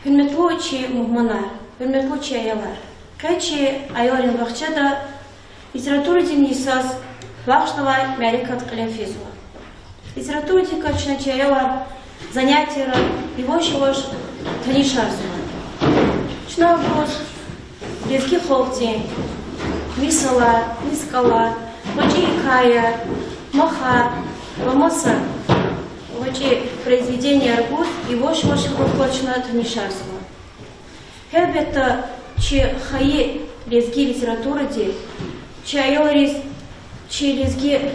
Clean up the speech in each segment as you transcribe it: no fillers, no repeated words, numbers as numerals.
Hürmetli muhmanar, hürmetli ayollar. Kaçı ayolun vakçada literatура dinleyeceğiz, vaxtava Меликат Калямфизова. Литература качначи ayollar занятия его чего-ж танишарзума. Чна бос детки холти, мисала, мискала, вачи кая, маха, ломаса, вачи произведения аргут его чего-ж качна танишарзума. Хебета чи хаи лезги литературы де, чи айоларис чи лезги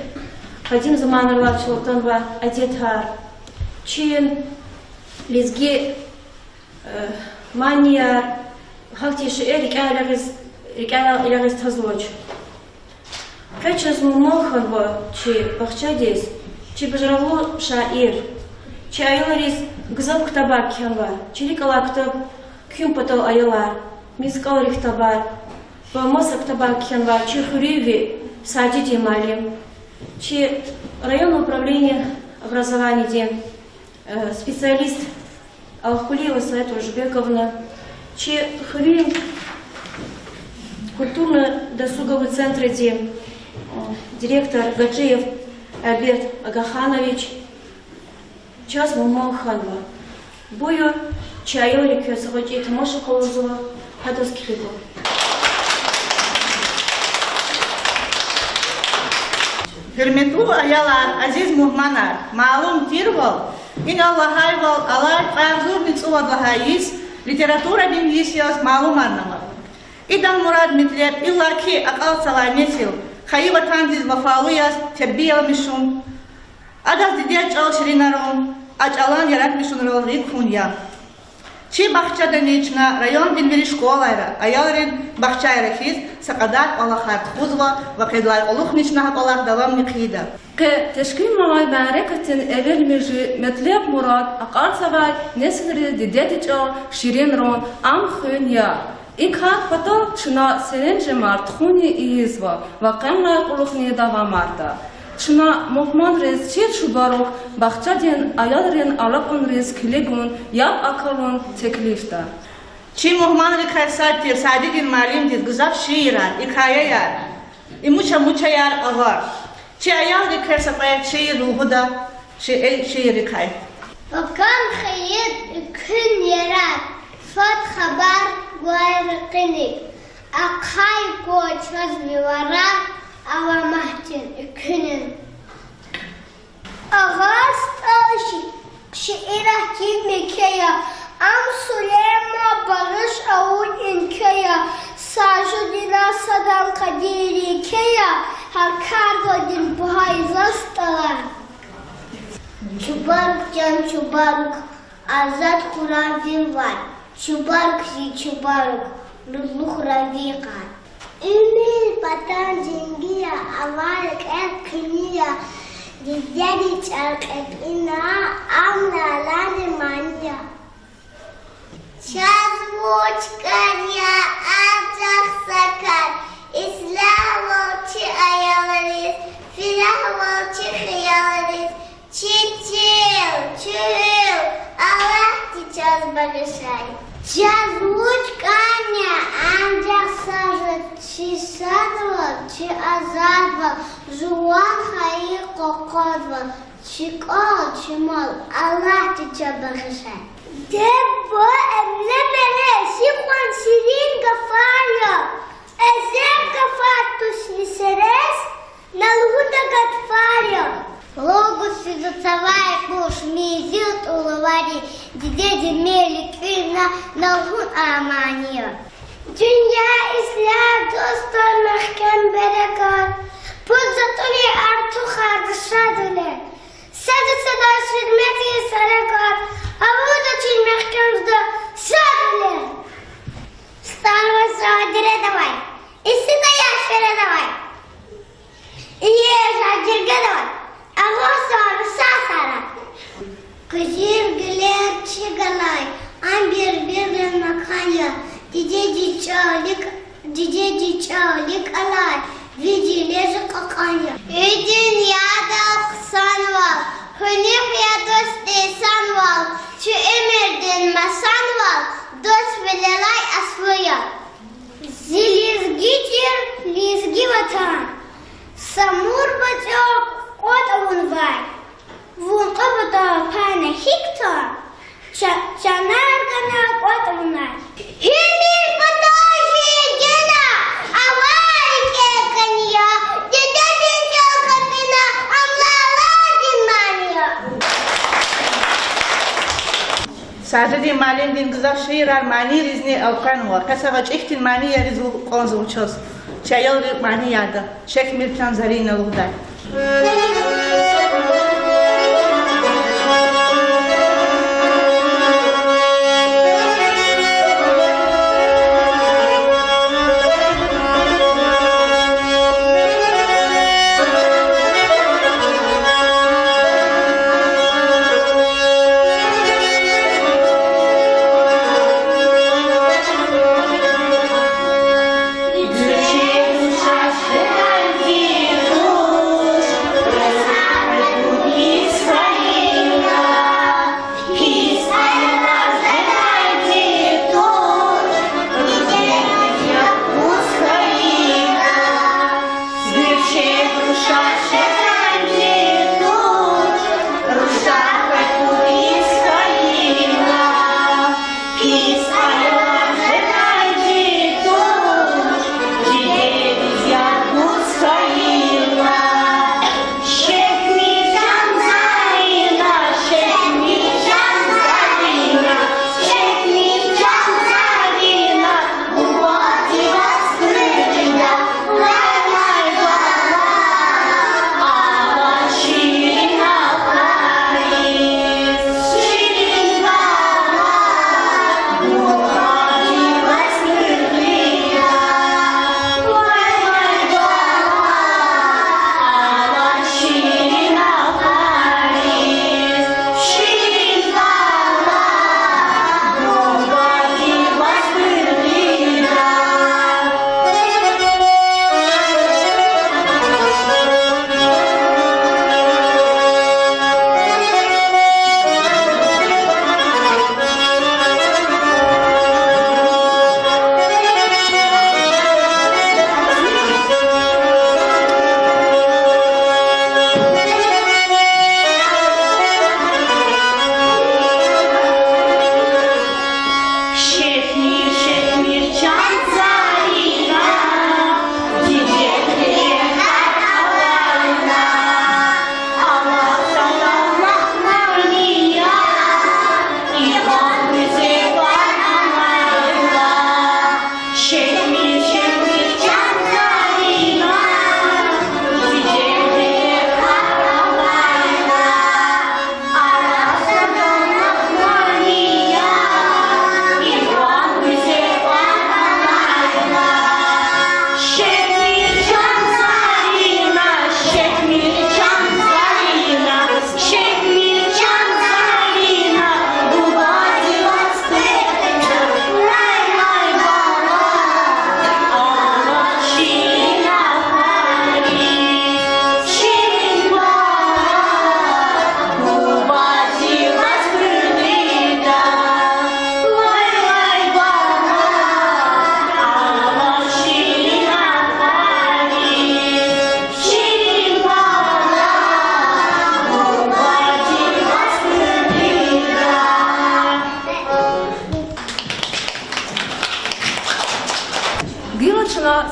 Кадим заманарлар чултанва адетар, чи лезги мания хактиши рикаларис тазлоч. Качас муханва чи бахчадис, чи бажрало шаир, чи айоларис гзав ктабар кянва, чи рикала ктаб кюм патал айолар, мискал рихтабар, вамаса ктабар кянва, чи хуриви садити малим. Чи районное управление образования, где специалист Алхулиева Света Ужбековна, чи хвилин культурно-досуговый центр, где директор Гаджиев Альберт Агаханович, час Мумаханова, бою чайолик Савачи Тамаша Колозова, Хадовский лигов. Hürmetli ayollar, aziz muhmanar, ma'lum tirval, in Allahayval, alar qarzurnic uvadlahayis, literatura dinleyeceğiz ma'lum anlamı. İdan murad mitlep, illa ki akal salametil, xayi vatandiz vafalıyaz, tebbiyalmışun, adas didiyaç al şirinarun, aç alan yaratmışun rolri kunya. Çi bahçada neçna rayon dilveri şkolayra, ayolların bahçayra kiz, sakadat Allah'a tuzva ve kedlar oluq neçna hakalar davam nikida. Teşkil malay barakatin evvel mirji metlep murad, akar savay nesveri didiyatiç al şirin ron, am khun ya. İkhat patal çına senince mart khuni izva, ve qemlay oluqni davamarda. Çına muhman rez çet şubarok, bahçadien ayolların alakun rez kilegun, yap akalun teklifta. Çi muhman rikasattir, sadidin malimdir, gızap şiirar, ikayayar, muça yar avar. Çi ayol rikasapayat şiir ruhu da, şiir rikay. Bakan hayır kün yarar, fat haber guayriqinik, akhay koçmaz mivarar, ava mahtin künin. Ağaç taşı şiirah kimikeya, am sulema barış avun inkaya, saju dinasadan kadiri keya, harkardo din buhayzastalar. Çubarık can çubarık, azat kuravi var. Çubarık zi çubarık, rızlı kuravi kar. Ümil patan zingiya, avalık et kiniya, dizleri çark et ina, amnalar maniya. Çazvuçkarya, azak sakar, İslamolçi ayalariz, filahvolçi hıyalariz, çil, Allah diyeceğiz bagışay. Çazvuçkarya, ancak sarı, çi sadva, çi azarva, juvan hayı kokodva, çi kol, çi mal, Allah diyeceğiz bagışay. Debbo emlemele, şifan şirin gafarya, ezem gafatus niseres, nalhuda gatfarya. Логос изоцавая куш, мизют уловари, дидеди мели квина, налгун амания. Dünya İslam dostlar mahkem berekar, pulzatuli artu khadışadule. Sadı sadar hizmeti sarakar, avuda çil mahkemde sadule. Станва sadire davay, isi da yaşvere davay. İyi şacirge davay. Ağustos sasara. Kızır güler çıgalay, ambir bir makanya, ciceci çağlık alay, vicileri kakanya. Dünyada kısan var, hünif ya dost desan var, şu emirdin masan var, Sadece malin din kızak şiirar mani rizni avkan var. Kasava çektin mani yeriz konzu uçuz. Çayol mani yardı. Çek mirkan zarin alıgda.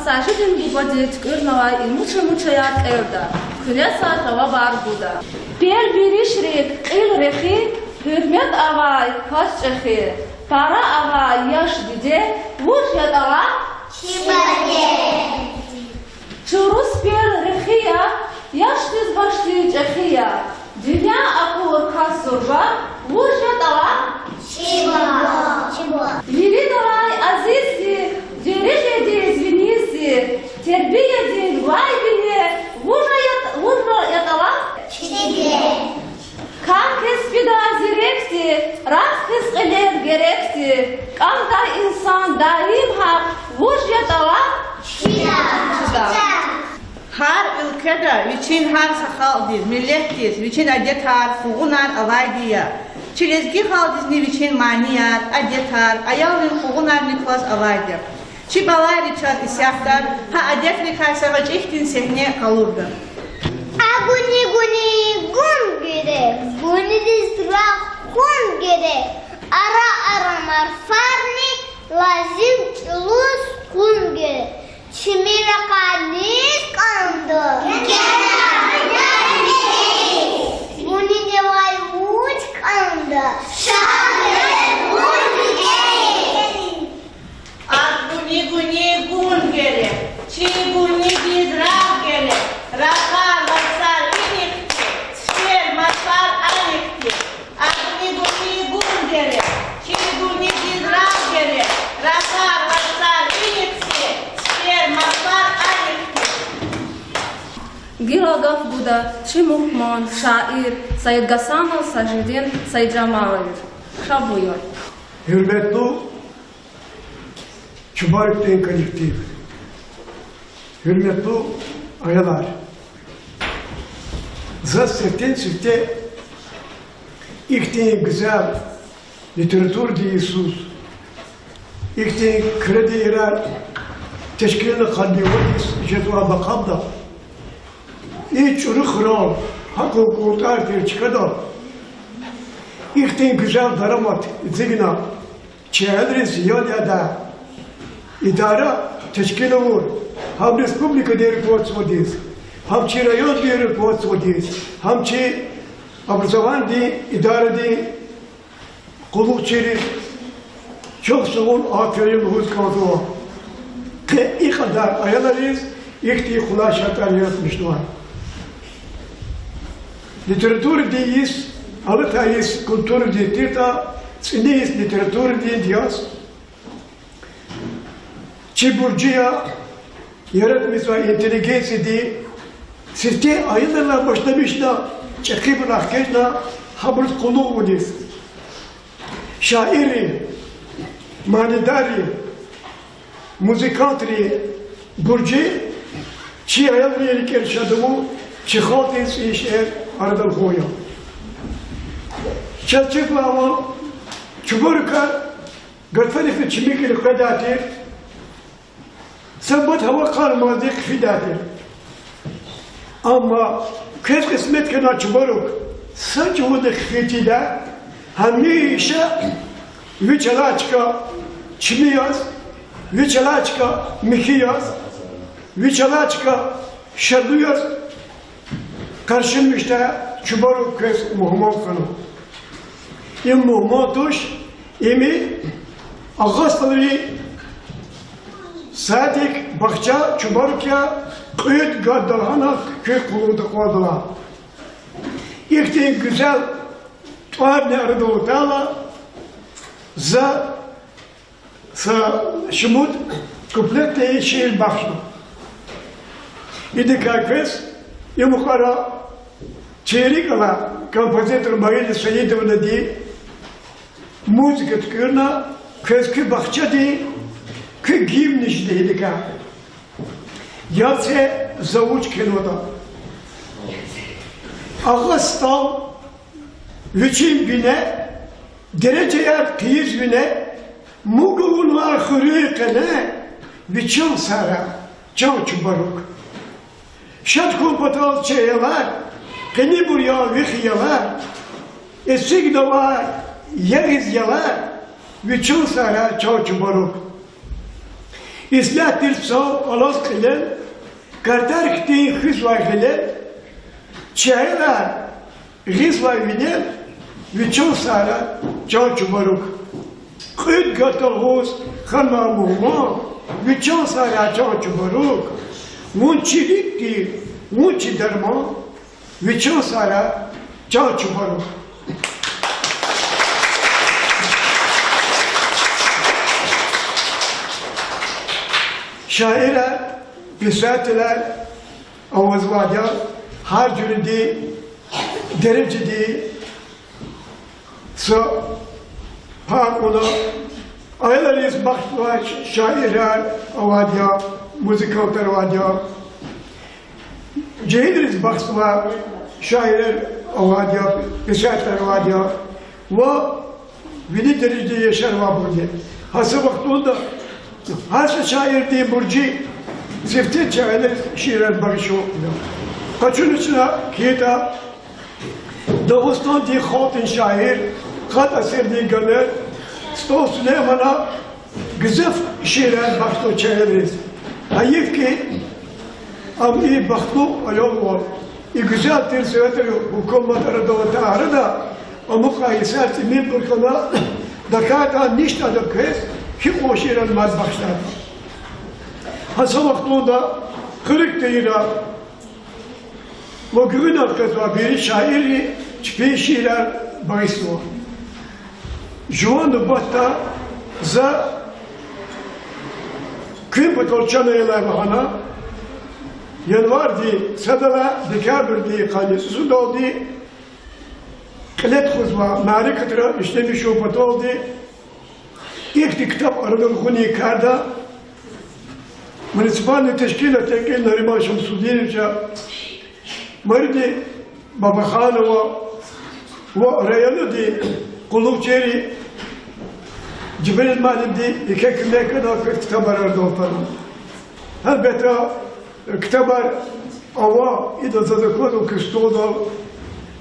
Sajidin bubadit urnava mucha yad erda. Kunesa hava bar buda. Per birishrik il rekhi hürmet avay kaç çehi. Para avay yaş dide vuş yadava Çibade. Churus per rekhiya yaş diz başlı çehiya. Dünya akur kasurba vuş yadava Çiba. Vili davay azizsi Derece звенisi, terbiye din vay bile, vurma yatala. Çide. Kan kespida zirekti, rat kıskıler gerekti. Kanda insan daim hak, vuş yatala. Çida. Har ülkede için har sakaldiz, millettiz, için adetar, fuğunar alaydiya. Çilezgi haldizni için maniyar, adetar, ayalın fuğunar nikos alaydiya. Çi balayri çar isyaftar, ha adetli kaysava çektin sehne kalurdu. Aguni gun gere, guni dizra kun gere. Aramar farni lazim çulus kun gere. Çimira kanis kandı. Guni devay uç kandı. Şahane. Gilagaf Buda, Çi Muhman, şair, Said Gasanov, Sajidin, Said Jamalovic. Şabuyor. Hürmetli Çubarık'tan kolektif, hürmetli ayalar, zaten çifte ilk güzel literatür diye sus, ilk kredi irar teşkiline kalbi vadis jedua bakabda, ilk çürük ram, hak hukuk artır çıkada, ilk güzel daramat zigna, çeyredri ziyade da idara teşkil olur. Ham Respublika deri poğaçmadıyız. Ham çi rayon deri poğaçmadıyız. Ham çi abrazavan di idare di kulluk çeri çok soğun aferin huz kaldı. İyi kadar ayalarıyız. İhti kula şartlar yaratmışlar. Literatür deyiz, alıtayız, kültür deyiz, siniyiz literatür deyiz. Çi burcuya yaratmışlar inteligensi diye sirte ayılarla başlamışlar. Çekip bırakmışlar. Habır kulu budiz. Şairi, manidari, muzikantri, burcu çi ayılarla erşadımı çi halkı işler aradan koyuyor. Çelçekla ama çuburka gırfalıklı çimikli kadatir Sabbat hava karmazik fidadır. Ama kez kısmet kadar çubaruk saç oda kıfetide hamisha viçalaçka çimiyaz, viçalaçka mikiyaz, viçalaçka şerduyaz karşılmışta çubaruk kez muhammed kanu. İm muhammeduş imi ağaçları Sadik bakça çubarıkya kıyıt gaddalhana köy kuluğunda koydular. İlk güzel tuğab ne arada otala za şumut kupletle şiir bakşı. İdi kakves yumukara çeyrik ala kompozitör Marili Sayidovna di müzik tkırna kızkı bakça di Că gimnici de hedica. Iațe zăuci kenuda. Ağustal vicin bine dereceye kıyız bine muğun ahırı kene vicin sara can çubaruk. Şat kumpatal çeyeler keni buraya vihiyeler esik dava yeriz yalar vicin sara can çubaruk. İslah sağ alas kılen, kartar kıtayı hızla kılen, çaylar hızla binen, ve çok sara can çubaruk. Kıt gatahos khanma muhma, ve çok sara can çubaruk. Munçilikti, munçi derman, ve çok sara can çubaruk. Şairler, pisatiler, avazvadya, harcını di, derece di, so, pakula, aylarıyız baktılar, şairler, avadya, müzikantlar avadya, cehiliriz baktılar, şairler avadya, pisatiler avadya, ve bini derecede yaşar var burada. Hası vaktinde, Hası şair diye burcu, zifti çaylar şiirler barışı okuyor. Kaçın içine kita, Dağıstan diye hatın şair, kat eser diye gömer, Sto Süleyman'a güzel şiirler başta çaylarız. Hayif ki, am iyi baktı ayol var. güzel bir söyletir hukumatları da tarı da ama kayser timin burkana dakika nişta da kız ki koşiren maz başlar. Hasa vaktunda kırık değil ha. O gün arkadaşlar bir şairi çıkıyor şiirler bahis var. Joan Batta za kim patolçanaylar bahana yanvar di sadala dekabir di kalesi doldi klet khuzma mari katra işte bir şopat oldu ilk kitap aradan huni karda munisipal teşkilat tekin Nariman Şamsuddin'e maridi Baba Khanova ve Rayalı di Kulukçeri Cibril Malidi iki kümle kadar kitap arardı ortadan. Elbette kitaplar ava ida zadakonu kistoda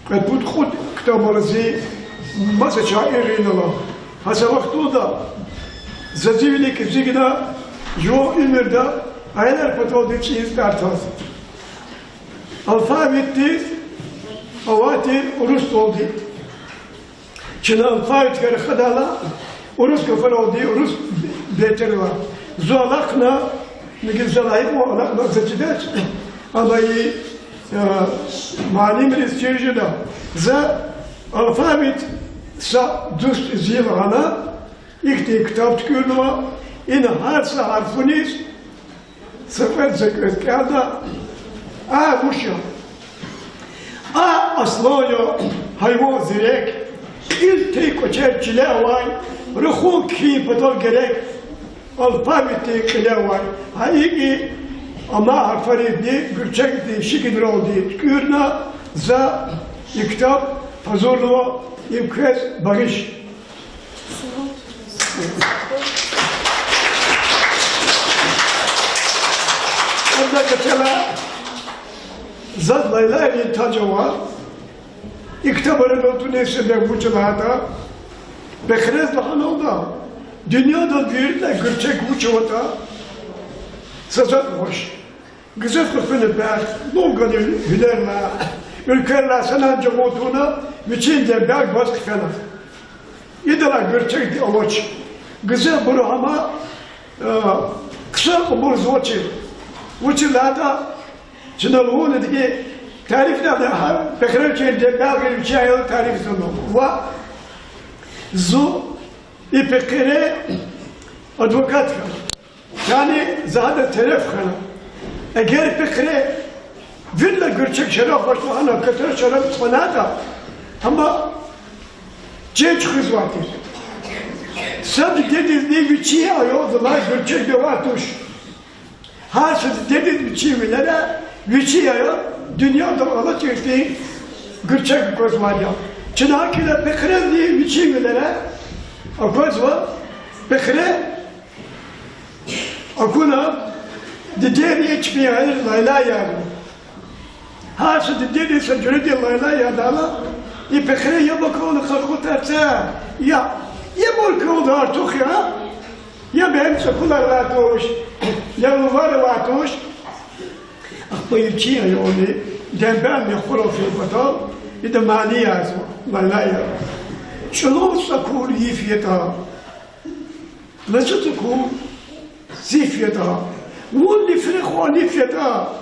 kad khud kitaplarzi masa şairin Allah. Hasa vaktuda zazivli kizigna jo ilmirda aylar patodi çiz tartas. Alfabeti avati Rus oldu. Çin alfabet kere khadala Rus kafir oldu. Rus beter var. Zalakna نقول زلايب ولا نقصدش الله معلم الاستيجنا ذا الفابت سا دوست زيلغانا يكتي كتاب تكونوا إن هارسا عرفونيس سفر زكرت كذا وشا أصلاً hayvan zirek ilk tek koçer çile var ruhun ki bedel gerek alfabeti kile var hayki ama harfleri gürçek de şikidir oldu kürna za kitap fazurlu imkez barış orada mesela zat layla tacı var İktibarın otu nesinde bu çılağda bekrez lahan oldu. Dünyada bir de gürçek bu çılağda sazat hoş. Güzel kırpını ber, longanı hülerle, ülkerle sanatçı olduğuna biçimde ber baskı falan. İdala gürçek de avaç. Güzel bunu ama kısa kumur zoçi. Bu çılağda çınalığın ediki tariflerde Bekir'e belge bir şey tarif sonu. Ve zu İpekire advokat kan. Yani zahada telef kan. Eğer Bekir'e villa gerçek şeref başlığına katır şeref manada ama genç kız vardır. Sadece dediğiniz bir şey ayoldular gerçek de vardır. Hasıl dediğiniz bir şey milere bir şey ayol dünyada Allah çektiği gerçek bir göz var ya. Çınakile Bekire diye bir şey milere o göz var. Bekire akuna dediğini çıkmıyor Layla yani. Hasıl dediğini secde diye Layla ya dala. Bekire ya bakonu kalkutarsa ya bakonu artık ya. Ya benim sekular varmış. Ya var varmış. Bayılçı ayolu, demben yakuru fiyata, bir de mani yazma, malaya. Şunu sakur yifiyata, nasıl sakur zifiyata, vulli frikhu nifiyata,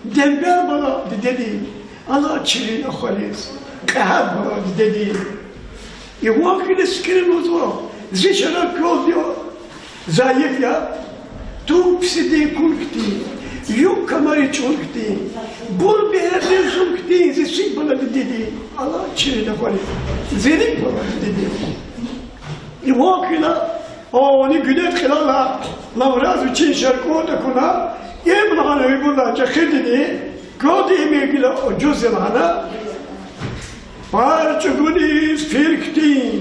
demben bana dedi, Allah çirin akhalis, kahab bana dedi. Vakile skirin uzva, zişarak yol diyor, zayıf ya, tu psidi kulkti. Yok kamarı çolukti, bul bir yerden çolukti, zesik bana dedi, Allah çirine var, zerik bana dedi. Vakila, onu günet kılala, lavraz için şarkı da kuna, emrana ve bula cekidini, kodi emegila o cüzelana, parçagunis firkti,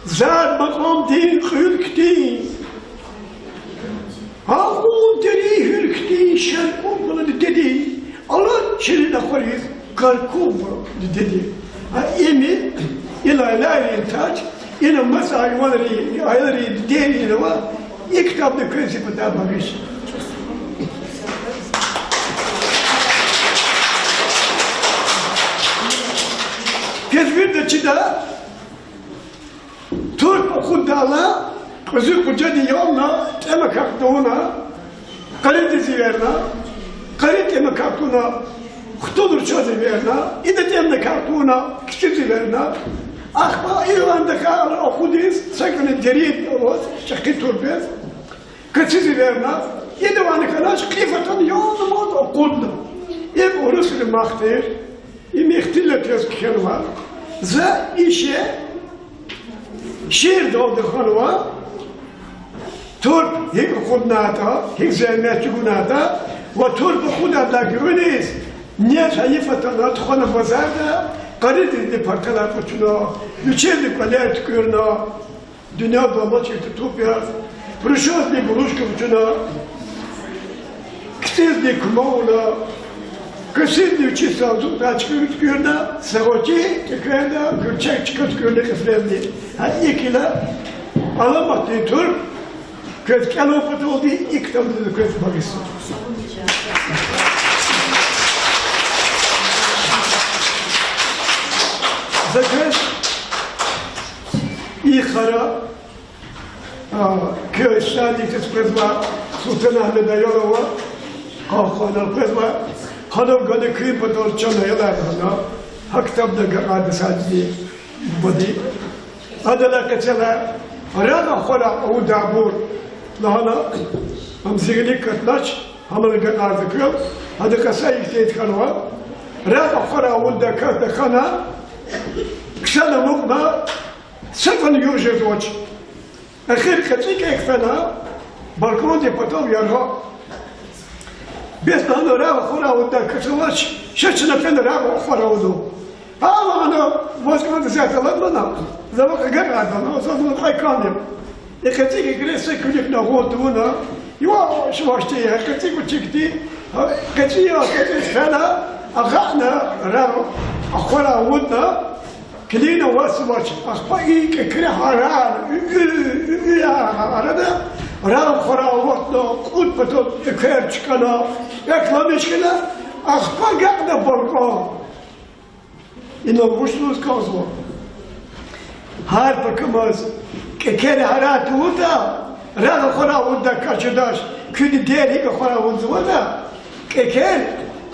zat makamti hülkti, Ağun deri hürkti, şerkun bana dedi, Allah çirine koyuz, kalkun bana dedi. Emi, ilaylayın taç, ina masa ayları değerli var, ilk kitapta köyüsü da bakış. Kezbir çida, Türk okundağla, Kızı kuca diyonla, eme kalktığına, kalitesi verna, kalite eme kalktığına, kutudur çözü verna, idet eme kalktığına, kişisi verna, akma İrland'a kadar okuduyuz, sakın deriyet olur, şakit turbez, kişisi verna, يدوان كلاش قيفة يوم ما تقولنا يم ورسل مختار يم يختلف يزكيروا زا إيشه شير دو دخلوا ترب هيك خدناتا هيك زمات جوناتا وترب خدنا داغونيس نيت هيفتنا تخنا بازاردا قريت دي باركلا كوتشنا يشيل كولات كورنا دنيا دوما تشوفيا بروشوز دي بروش كوتشنا كتير دي كمولا كسير دي تشيسا دوتاچ كورنا سروتي كرنا كرچك كورنا كفرندي هاي كلا علامات ترب كذ كانوا فتودي يكتب كذ باريس. ذكر يخرا كشادي تسبرزما سلطان أحمد أيالوا خانا البرزما خانم قد كريم بدور چنا يلا هنا هكتب دقائق ساجدي بدي هذا لا كتلا رانا خلا أو دابور لهنا هم زيني كتلاش هم اللي قاعد ذكر هذا كسائي تيت كانوا رانا خلا أو دكات خنا كسانا مقنا سفن يوجد وجه أخير كتيك إكفنا بالكون دي بطل يرها بس أنا رانا خلا أو دكاتلاش شتنا فين رانا خلا أو دو أنا واسكت زيادة لنا زمان قاعد أنا أصلا خاي كامل كتيك كريسة كليك نقول دونا يوا شو أشتيه كتيك وتشكتي كتيك فنا أغنى راو أخورا ودنا كلينا واسماش أخبائي ككره هران هذا راو خورا ودنا قد بتو كرش كنا يكلمش كنا أخبا قاعدة بركان إنه وشلوس كازوا هار بكماز كان هرات ودا راغ خورا ودا كاشداش كل ديري خورا ودا كان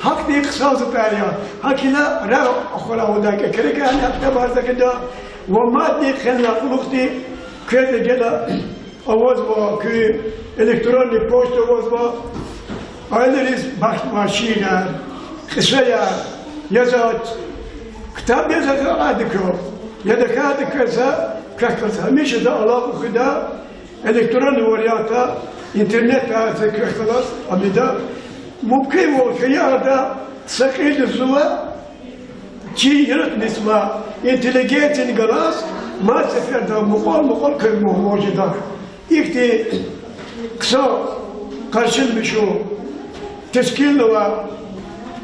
حق دي قصاص باليا هكذا راغ خورا ودا كان اكتب هذا كده وما دي خلنا قلوختي كده جلا اواز كي الكتروني بوست اواز ايلريس باش ماشينا خشيا يزات كتاب يزات عادكو يدكات كذا كذا هميش ده الله وخدا الكتروني ورياتا انترنت هذا خلاص أبدا ممكن والخيار ده سكيل الزوا شيء يرد نسمع انتليجنت خلاص ما سفر ده مقال كلمة موجودة يكتي كسر قرشل بشو تشكيل لوا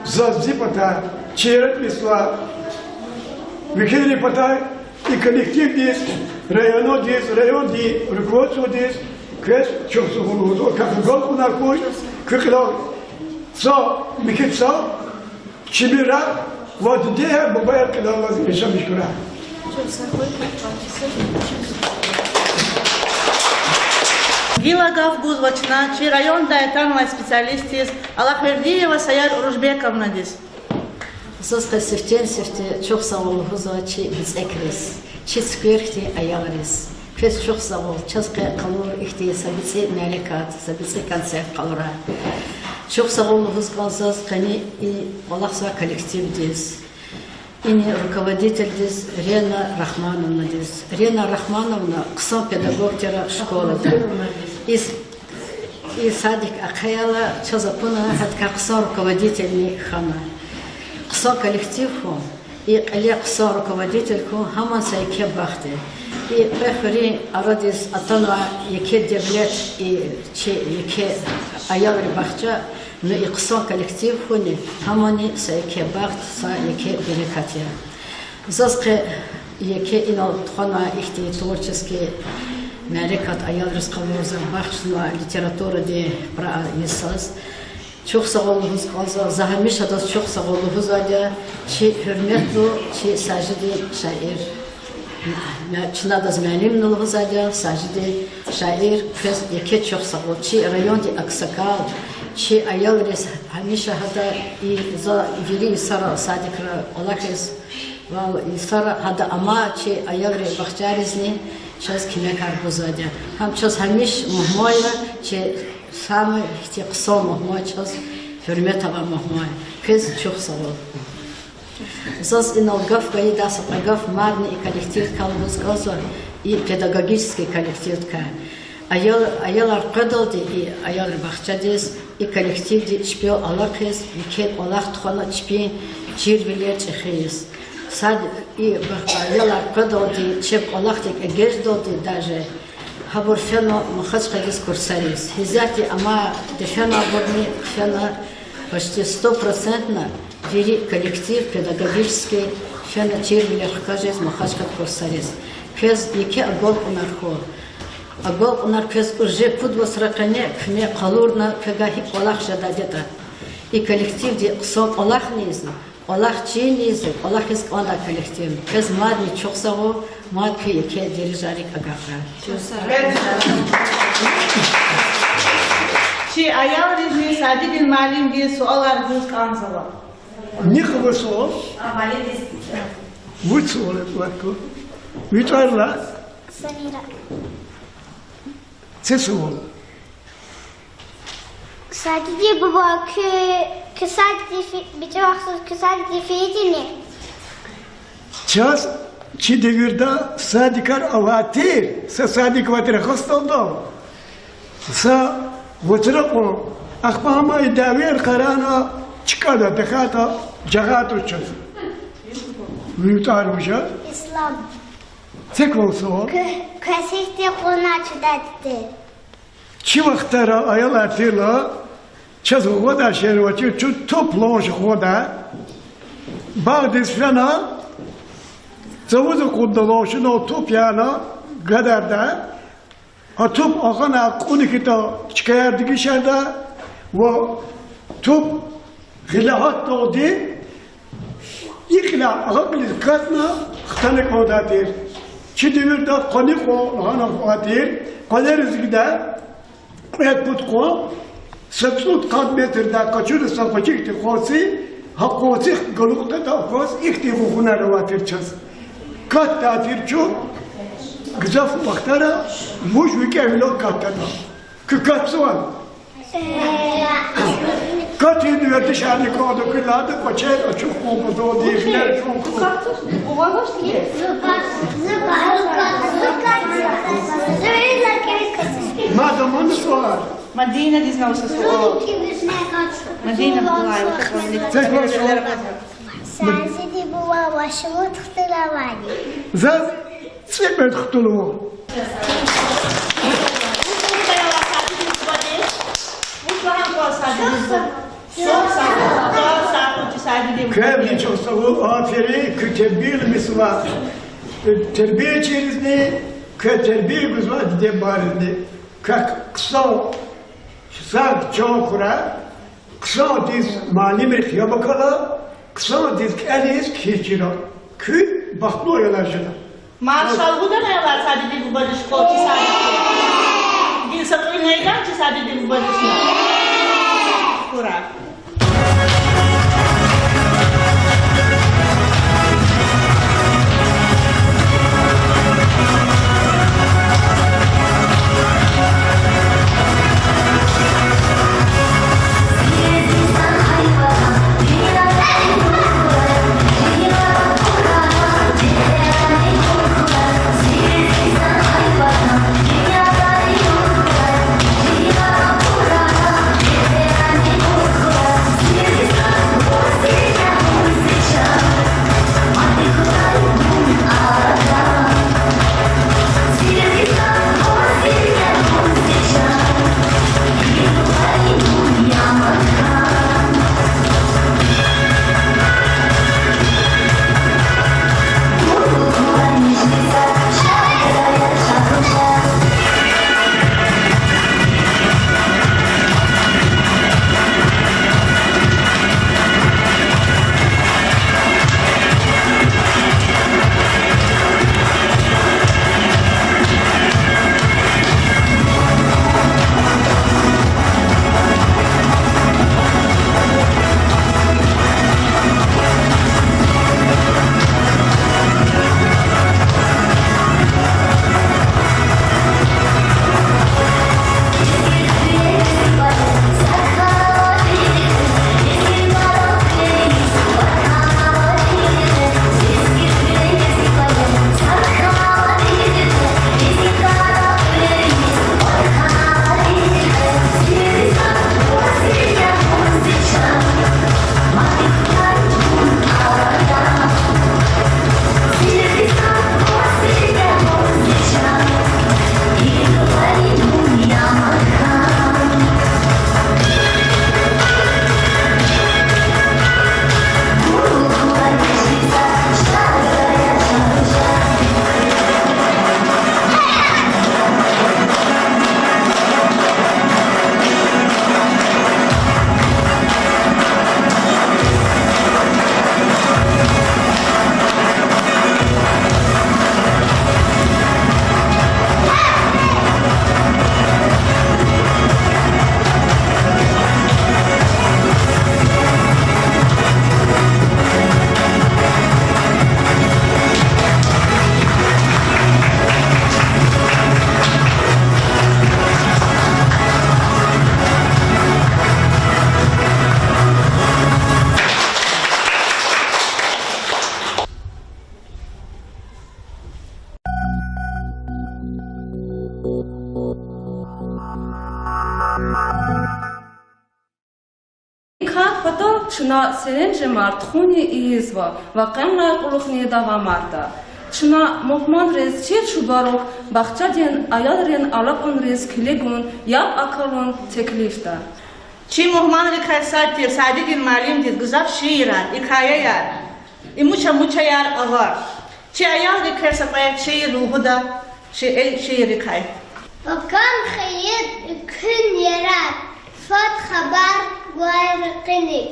زازيبتا شيرت نسمع وكيلي بتاعي الكولكتيف ديس ريانو ديس ريون دي ركوتو ديس كيس شوف سهولو كافغول كناكوي كيكلو صا ميكيت صا شبيرا وديها موبايل كده لازم يشمش كلها Вила Гавгуз вачна, чи район да этановый специалистис, Аллахвердиева Саяр Уружбековна дис. Сосқа сефте çok sağ ol huzurçi biz ekres. Çiskirti ayağırız. Kes çok sağ ol. Çaska kalor ihtiyasa bizi melekat, bizi kanser kalora. Çok sağ ol huzurçaz kani Allah sağ kolektivdiz. İni rukovoditeldiz Rena Rahmanovnadiz. Rena Rahmanovna kısa pedagogtera şkolada. И садик Акаяла Чазапуна хатка кыса руководительный хана. Кыса коллективу и Али кыса руководительку хаман сайке бахты. И прехори арадис атанва яке девлет и че яке аяври бахча, но и кыса коллективу не хамани сайке бахт са яке берекатия. Заске яке инал тхана ихти творческий Мәрекат аял рысқалуызы бақшына литература де про есаз. Çok sağ olunuz kalsa, zahmiş adas çok sağ olunuz adı. Çi hürmetli, çi sacidi şair. Çına da zmenim nolunuz adı, sacidi şair. Fes yeke çok sağ ol. Çi rayon de aksakal. Çi ayal res hamişa hada i za viri isara sadikra olakes. Val isara hada ama çi ayal re bakçarizni. Сейчас кime карбузадя. Хам час хамиш мухмойна, че Самый кысо мухмой час hürmet ağa mухмой. Kız çok sağ ol. Зас иналгав каидас агав марни и коллектив калбузгаза и педагогический коллектив ка. Аялар кадалди и аял бахчадис и коллектив ди чпио алакес и кет алах тхана чпи чирвилер чехис. Сад и аялар кадалди чеп алах тек эгеждалди даже хабур фена махачка дискурсарис. Хизати ама дефена бурни фена почти 100% вери коллектив педагогический фена чирвилер хакажес махачка дискурсарис. Кез ике агол унархо. Агол унар кез уже пудвас ракане кме калурна кагахи алах жададета. И коллектив ди сон алах низна. Аллах чинизи, Аллах из ана коллектив. Кез мадни чоксаго, мад ки ике дирижарик агаха. Чи аял ризни садидин малим ди суалар гуз канзала. Никого слов. Вот слово платко. Витарла. Самира. Це слово. Sadece baba kısa defiyetini. Час чи девирда садикар аватир, са садик ватира хостолдо. Са ватрако ахпама идавер карана чикада дехата жагату чаз. Витаружа. İslam. Цеклосо. Kasihte konaçı dedi. Чи вахтара аялатила час года шервачу чу топлош года. Багдис фена Zavuzı kuddalaşın o top yana gadarda top ağana kunikita çıkayardı gişerde ve top gilahat doğdu İkla ağabeyler katna xtanek odadır çidevirde konik o hana odadır kaleriz gida et putko 700 metrede kaçırı sapacıktı kosi hakosi galukta da kos iktifu hunar odadır çaz Kat tatil çok güzel baktara muş mükemmel katana. Kat soğan. Kat yedi dışarı kaldı kırladı koçer çok olmadı o diyebilir çok. Madem onu soğar. Madina diznausa sual. Madina bulay. Tekrar soğar. Sadece baba başımı tutulamadi. Zaz sepet kutulu. Kâbli çok savu aferi kütebil misva. Terbiye çerizdi, terbiye güzva de barindi. Kısa çok kura, kısa diz malimir yabakala, kısa diz eliz keçira. Kü baklı oyalaşına. Marshall bu da ne var sadece bu barış koltu sadece. Din sakın neyden ki sadece bu barış ne? Kura. Dünyada yollar, dünya çına senin cemar txuni izva ve qemla quluqni davamarda. Çına muhman rez çir çubarok bahçadien ayalren alakun rez kilegun yap akalun teklifta. Çi muhman rikasattir, sadidin malimdir, güzel şiirat, ikaya yar. Muça yar ağar. Çi ayal rikasatayat şiir ruhu da şiir rikay. وكان خيط كن يراد فات خبر ورقني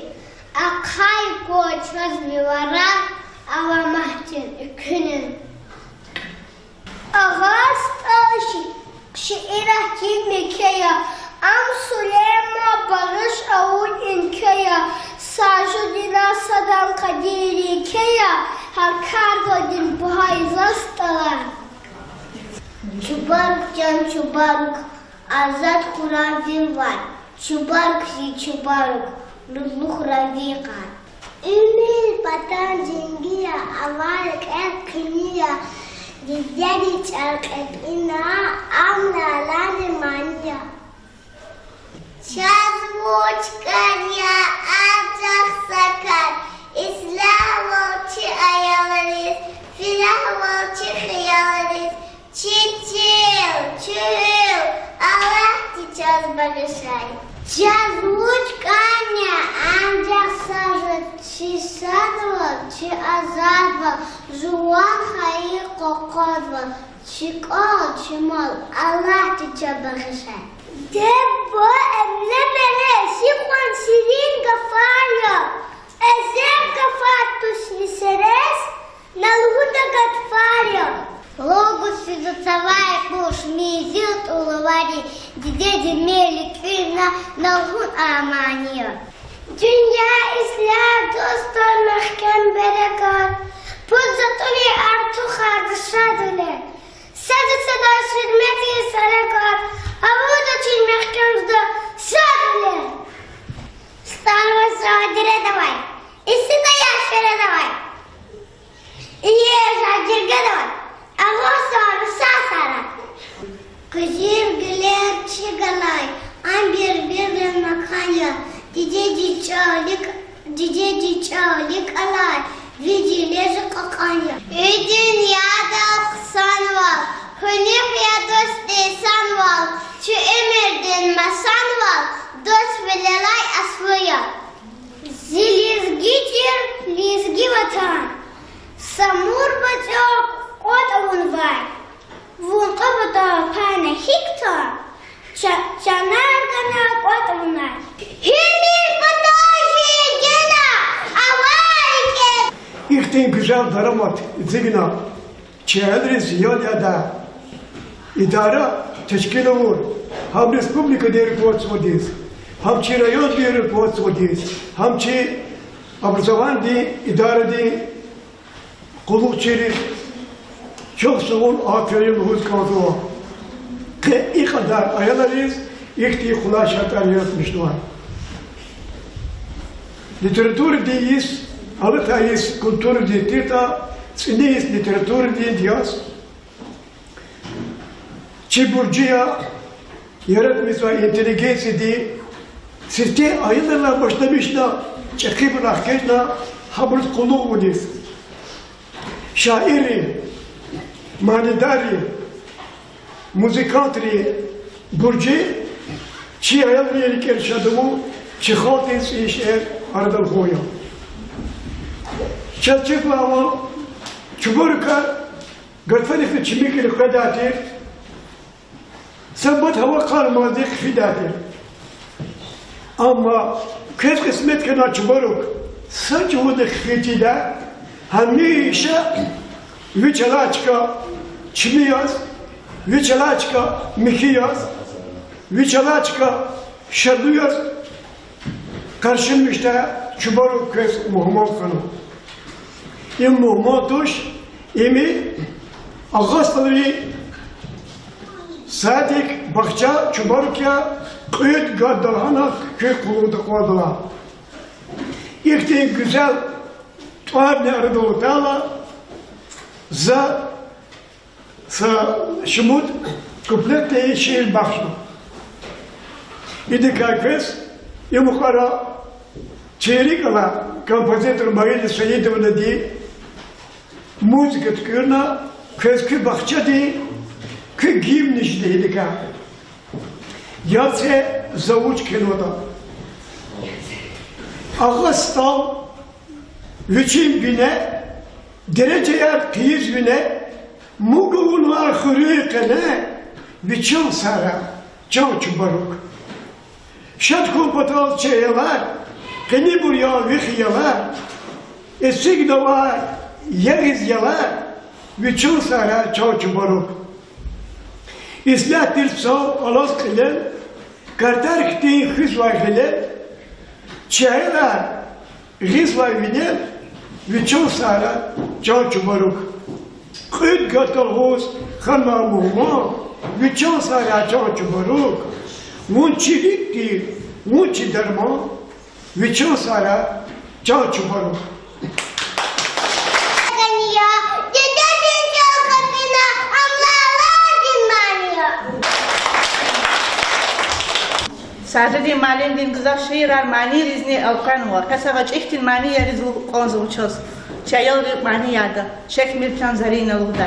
أقاي قوت فزمي ورا أو مهتن كنن أغاست أشي شئرة كيمي كيا أم سليما barış أول إن كيا ساجدنا صدام قديري كيا هكذا دين بهاي زستلان Чубарк, Джан Чубарк, Азат Хуравиван, Чубарк си Чубарк, Лузлу Хуравикан. Эмил Патан Джингия, Аварк Экния, Дидяди Чарк Экина, Амна Лани Мания. Чазвучкания, Аджах Сакар, Исламовчи Аяларис, Филаховчи Хаяларис, Чил, Allah сейчас большая. Чазвучкания, Анджах Сажат, Чисадва, Чиазадва, Жуан Хаи Кокодва, Чикол, Чимол, Allah сейчас большая. Дебо Эмнемере, Сихон Сирин Гафарьо, Эзем Гафатус Нисерес, Налгуда Гатфарьо. Логус физуцавая куш мизют уловари, дидеди мели квина налгун амания. Dünya İslam dostlar mahkem berekat, Puzatuli artu hadışadule. Sadı sadar hizmeti sarakat, Avuda çin mahkemde sadule. Stanva sadire davay, İsida yaşere davay. İyi yaşacırga davay. Ağustos sasara. Kızır güler çıgalay, ambir bir makanya, Dideci çağlık alay, Vicileri kakanya. Dünyada kısan var, Hünif ya dost desan var, Şu emirdin masan var, Dost bilelay aslıya. Zilizgitir, lizgi vatan, Samur bacak, Кот вунвай, вун кабата пана хикта, чанаргана кот вунай. Химир батажи гена, авайке. İhtin güzel daramat zigna, çeğedri ziyadada, idara teşkil olur. Ham Respublika deri potsvodis, ham çi rayon deri potsvodis, ham çi abrazavan di idare di kuluk çeri, çok soğun aköyüm huz kaldığı. İyi kadar ayalarız, ihti kulaşatlar yaratmışlar. Literatür deyiz, alıtayız, kültür deyiz, siniyiz literatür deyiz. Çiburcuya yaratmışlar inteligensi diye, sizce ayılarla başlamışlar, çekip bırakmışlar, habır kulu budiz. Şairi, manidari, muzikantri, burcu, çi ayalıyerek erşadımı, çi haltens işer aradan koyuyor. Çelçekla ama çuburka, gırtfanikli çimikli kadatir, sabbat hava kalmadı fidatir. Ama kez kısmet kadar çuburuk, saç uğuduk fitide, hamisha Вичалачка чмияз, вичалачка михияз, вичалачка şaduyaz. Karşım işte çubaruk köz muhammed kanu. İm muhammed tuş, imi ağaçları sadik bakça çubaruk ya kıyıt gaddahana köy kuluğunda koydular. İhtin güzel tuhaf ne arada otala, за шмут куплетные шесть бахшу. И декаквес, и мухара Черикова, композитор Марина Саидовна ди, музыка ткырна, көзкü бахча ди, кü гимниш дейдика. Я це заучкинода. Ağa stal, üçün güne, dereceye kıyız güne, muğun var hırıkene, bütün sara, çav çubaruk. Şat kumpatal çeyeler, keni buraya vihiyeler, esik dava yeriz yeler, bütün sara, çav çubaruk. İslah dirsav, alas kılen, kartar kıtın hız var kılen, çeyeler, Rizla vinel, vichon sara, çav çubaruk. Kıt gatahoz, khana muhma, vichon sara, çav çubaruk. Munçilikti, munçi derman, vichon sara, çav çubaruk. Сажади малендин кызак ширар мани ризни алканва. Касава чехтин мани яризу конзу учос. Чаял мани яда. Шек мирчан зарина лугда.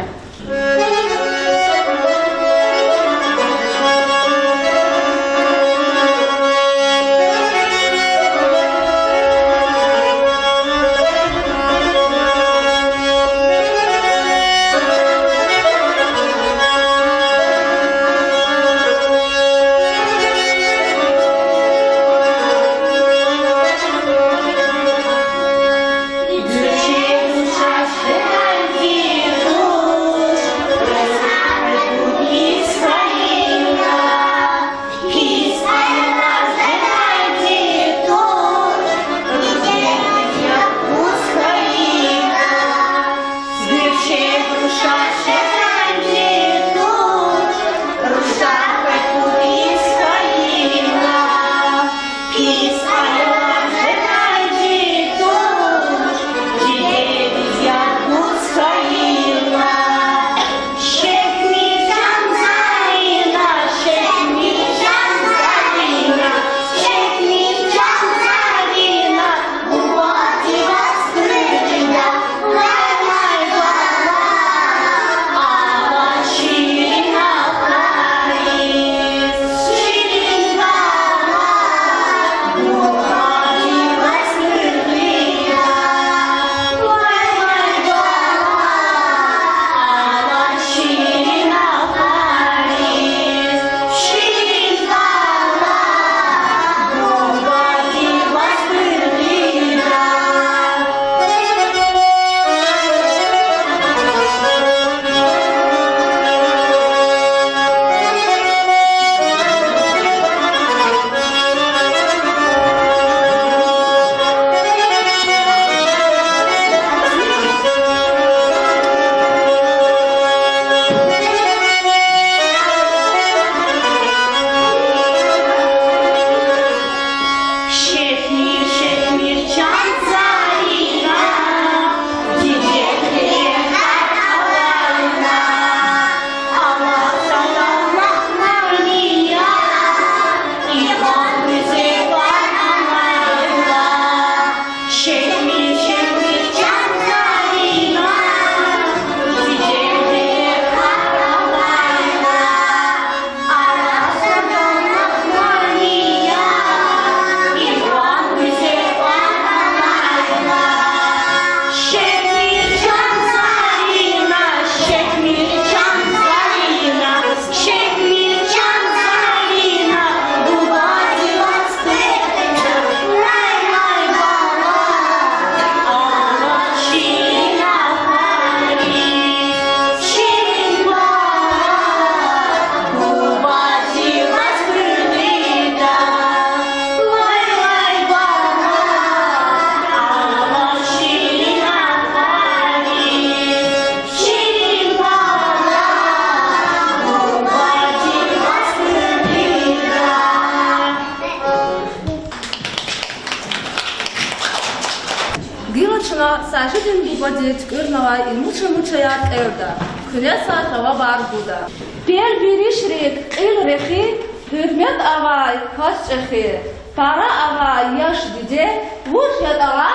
Сажидин бубадит кырнава и муча-мучаят эрда. Күнеса хава бар буда. Пер биришрик ил рехи, hürmet ava kaç çeşi. Para ava yaş dide, vuş yadala.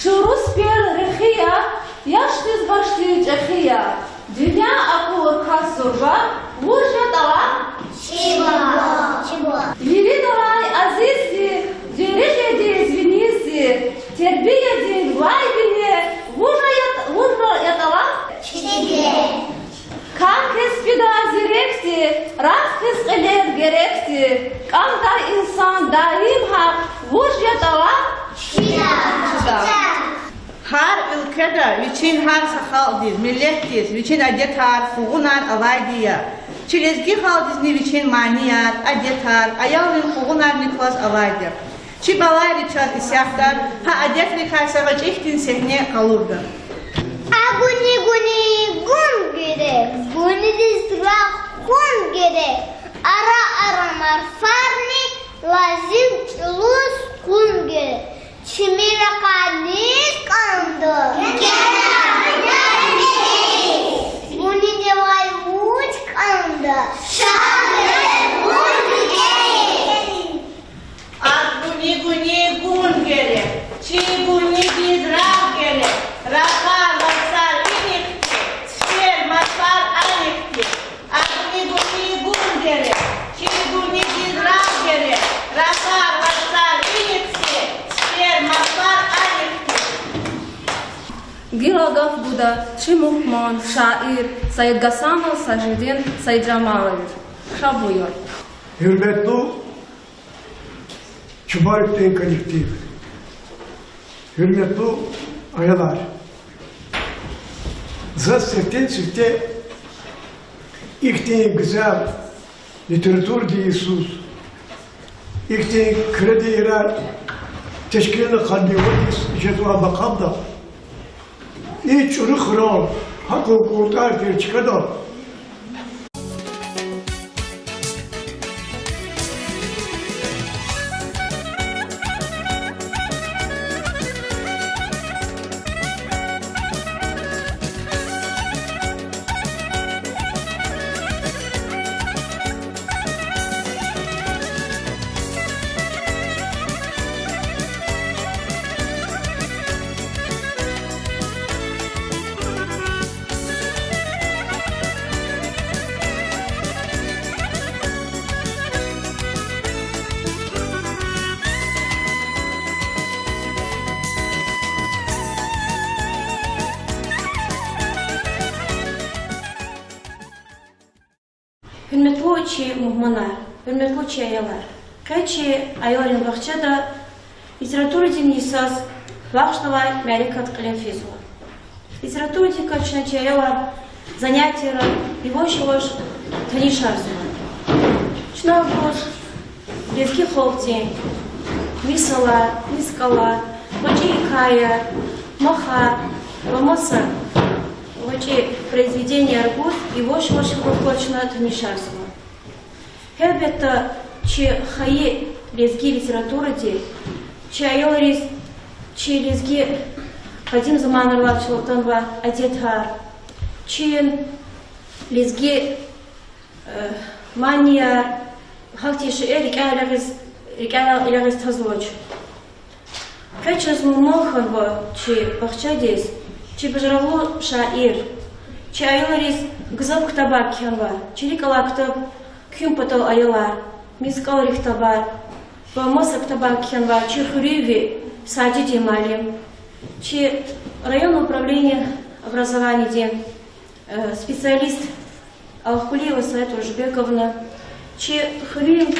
Çurus bir rehiya, yaş diz başlı çehiya. Dünya akur kasurba, vuş yadala. Vili doray azizsi, dürüş ediz vinisi, terbiye edin vay bine, vuş yadala. Kan kespida zirekti, rast keskıler gerekti, kamda insan daim hak, vuş yadala. Har ülkede için har sakaldiz, millettiz, için adetar, kuğunar alaydiya. Çilezgi haldizni için maniyar, adetar, ayalın kuğunar nikos alaydir. Çi balayri çat isyaktar, ha adetli kaysağıç ihtin sehne kalurdu. Aguni gun gerek, guni dizra kun gerek. Aramar farni lazim çulus kun gerek. Çimira kanis kandı. Guni devay uç kandı. Aguni gun gerek, çi guni dizra gerek. Rakar masar inikti, sel masar anikti. Aguni gun gerek, çi guni dizra gerek. Rakar masar inikti, sel masar anikti. Гилогов Буда, Чимухман, Шаир, Said Gasanov, Sajidin, Said Jamalovich. Şabuyur. Hürmetli Çubarık'tan kolektif, hürmetli ayalar, zaten çifte ilk güzel literatür diyorsunuz, ilk kredi irar teşkiline kandiyodis, jetva bakamda, hiç ırık rol, hak hukuku tartır çıkadı. Hürmetli muhmanar, hürmetli ayalar. Kaçı ayolun bahçede literatüra dinleyeceğiz, vaxtavay Melikat Kalefizова. Literatüra kaçıncı ayalar занятия его шалаш танишарзума. Чнагош, левки холти, мисала, мискала, вачи икая, маха, вамоса, вачи произведение аргус, его шалаш холкочна танишарзума. Хебета, чи хаи лезги литературы де, чи айоларис, чи лезги Кадим заманарлар чултанва адетар, чи лезги мания хактиши рикалягис тазлоч. Качас муханва чи бахчадис, чи бажрало шаир, чи айоларис гзав ктабар кянва, чи рикала ктаб кюм патал айолар, мискал рихтабар, вамоса ктабар кянва, чи хуриви садити малим. Чи районное управление образования, где специалист Алхулиева Саида Ужбековна, чи хрим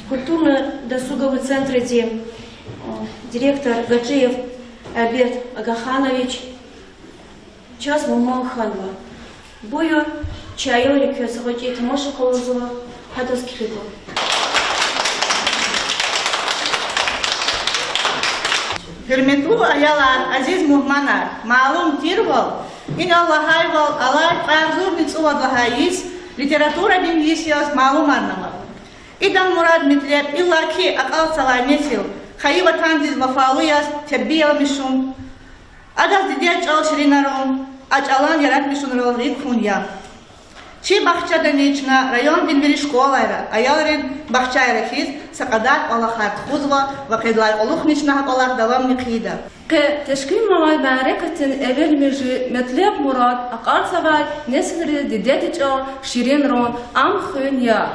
культурно-досуговый центр, где директор Гаджиев Абет Агаханович, час Мумаханва, бою чайолик Сахочи Тамаша Колозова, Хадовский фигур. Hürmetli ayalar, aziz muhmanar, malum tirval, in Allah'ayval, Allah arzur nitsuvadlahayis, literatura dinleyeceğiz malum anlamı. İdan murad mitlep, illa ki akal salametil, hayı vatan diz vafalıyaz, terbiyelamışım, adas didiye çal şirinaron, aç alan yaratmışın rollik hunya. Чи бахча данична, район Вильвери школайра, аялрин бахчайра физ, сакадат Аллахат хузва, вакидлай олухнична Аллах далам никида. كتشكيل مواد معركة أول مجي مطلب مراد أقار سوال نسخر ديدتجا شيرين رون أم خون يا